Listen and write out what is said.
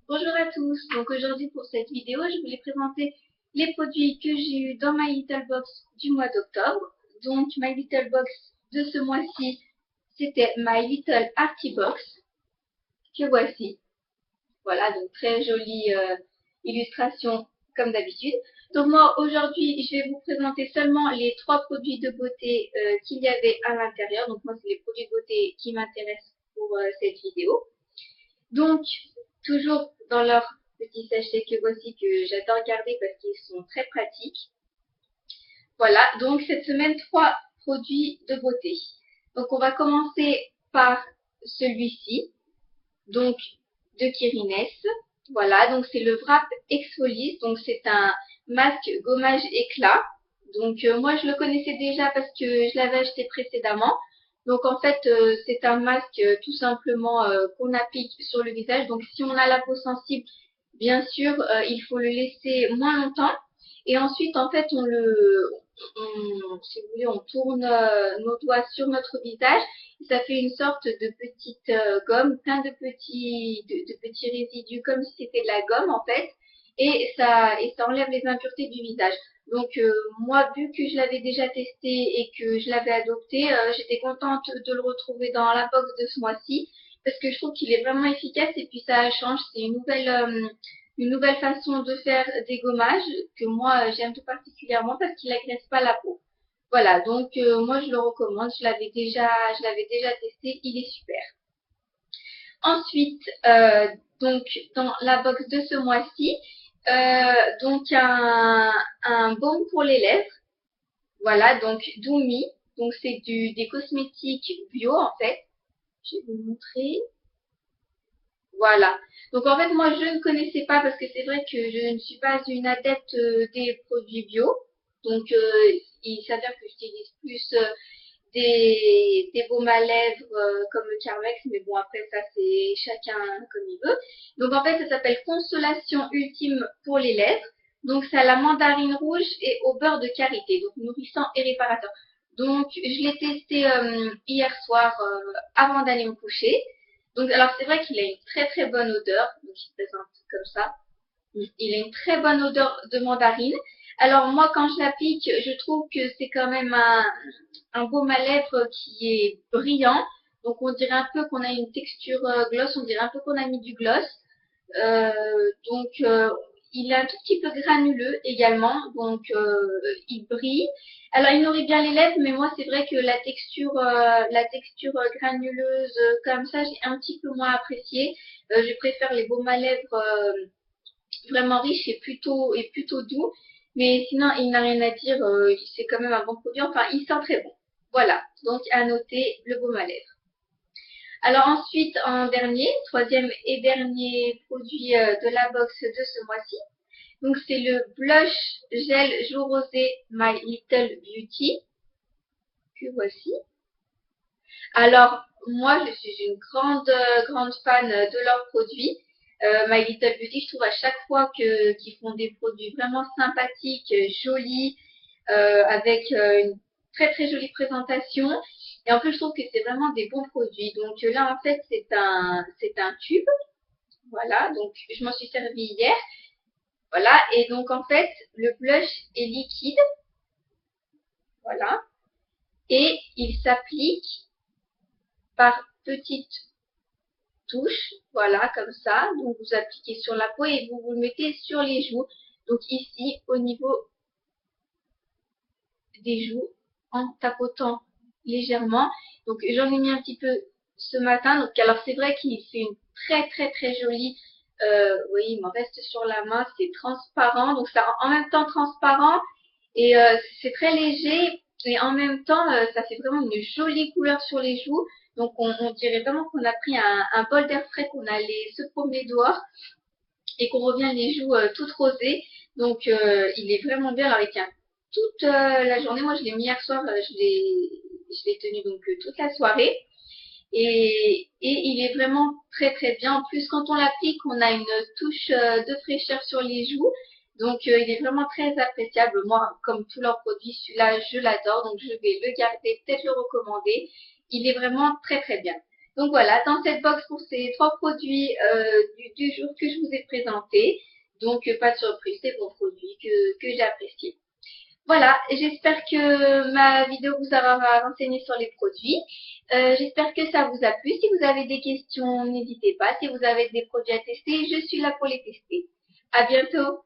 Bonjour à tous, donc aujourd'hui pour cette vidéo, je voulais présenter les produits que j'ai eu dans My Little Box du mois d'octobre. Donc My Little Box de ce mois-ci, c'était My Little Arty Box, que voici. Voilà, donc très jolie illustration comme d'habitude. Donc moi aujourd'hui, je vais vous présenter seulement les trois produits de beauté qu'il y avait à l'intérieur. Donc moi, c'est les produits de beauté qui m'intéressent pour cette vidéo. Donc, toujours dans leur petit sachet que voici que j'adore garder parce qu'ils sont très pratiques. Voilà, donc cette semaine, trois produits de beauté. Donc, on va commencer par celui-ci, donc de Kirines. Voilà, donc c'est le Wrap Exfolies, donc c'est un masque gommage éclat. Donc moi je le connaissais déjà parce que je l'avais acheté précédemment. Donc en fait c'est un masque tout simplement qu'on applique sur le visage. Donc si on a la peau sensible, bien sûr il faut le laisser moins longtemps. Et ensuite en fait si vous voulez, on tourne nos doigts sur notre visage. Ça fait une sorte de petite gomme, plein de petits résidus, comme si c'était de la gomme en fait, et ça enlève les impuretés du visage. Donc moi, vu que je l'avais déjà testé et que je l'avais adopté, j'étais contente de le retrouver dans la box de ce mois-ci, parce que je trouve qu'il est vraiment efficace et puis ça change, c'est une nouvelle façon de faire des gommages que moi j'aime tout particulièrement parce qu'il n'agresse pas la peau. Voilà, donc moi je le recommande, je l'avais déjà testé, il est super. Ensuite, donc dans la box de ce mois-ci, donc un baume pour les lèvres. Voilà, donc Doumi, donc c'est des cosmétiques bio en fait. Je vais vous montrer. Voilà. Donc en fait moi je ne connaissais pas parce que c'est vrai que je ne suis pas une adepte des produits bio. Donc il s'avère que j'utilise plus des baumes à lèvres comme le Carmex, mais bon après ça c'est chacun comme il veut. Donc en fait ça s'appelle Consolation ultime pour les lèvres. Donc c'est à la mandarine rouge et au beurre de karité, donc nourrissant et réparateur. Donc je l'ai testé hier soir avant d'aller me coucher. Donc alors c'est vrai qu'il a une très très bonne odeur, donc il se présente comme ça. Il a une très bonne odeur de mandarine. Alors moi, quand je l'applique, je trouve que c'est quand même un baume à lèvres qui est brillant. Donc on dirait un peu qu'on a une texture gloss, on dirait un peu qu'on a mis du gloss. Donc il est un tout petit peu granuleux également, donc il brille. Alors il nourrit bien les lèvres, mais moi c'est vrai que la texture granuleuse comme ça, j'ai un petit peu moins apprécié. Je préfère les baumes à lèvres vraiment riche et plutôt doux. Mais sinon, il n'a rien à dire, c'est quand même un bon produit. Enfin, il sent très bon. Voilà, donc à noter le baume à lèvres. Alors ensuite, en dernier, troisième et dernier produit de la box de ce mois-ci. Donc c'est le blush gel jour rosé My Little Beauty que voici. Alors moi, je suis une grande fan de leurs produits. My Little Beauty, je trouve à chaque fois qu'ils font des produits vraiment sympathiques, jolis, avec une très très jolie présentation. Et en plus, je trouve que c'est vraiment des bons produits. Donc là, en fait, c'est un tube. Voilà, donc je m'en suis servi hier. Voilà, et donc en fait, le blush est liquide. Voilà, et il s'applique par petites touches. Voilà, comme ça. Donc vous appliquez sur la peau et vous le mettez sur les joues. Donc ici, au niveau des joues, en tapotant légèrement. Donc j'en ai mis un petit peu ce matin. Donc alors c'est vrai qu'il fait une très très très jolie. Oui, il m'en reste sur la main. C'est transparent. Donc ça rend en même temps transparent et c'est très léger. Et en même temps, ça fait vraiment une jolie couleur sur les joues. Donc on dirait vraiment qu'on a pris un bol d'air frais, qu'on allait se promener dehors et qu'on revient les joues toutes rosées. Donc il est vraiment bien. Alors il tient toute la journée. Moi je l'ai mis hier soir, je l'ai tenu donc toute la soirée. Et il est vraiment très très bien. En plus quand on l'applique, on a une touche de fraîcheur sur les joues. Donc il est vraiment très appréciable. Moi, comme tous leurs produits, celui-là, je l'adore. Donc je vais le garder, peut-être le recommander. Il est vraiment très très bien. Donc voilà, dans cette box pour ces 3 produits du jour que je vous ai présentés. Donc pas de surprise, c'est bons produits que j'ai appréciés. Voilà, j'espère que ma vidéo vous aura renseigné sur les produits. J'espère que ça vous a plu. Si vous avez des questions, n'hésitez pas. Si vous avez des produits à tester, je suis là pour les tester. À bientôt.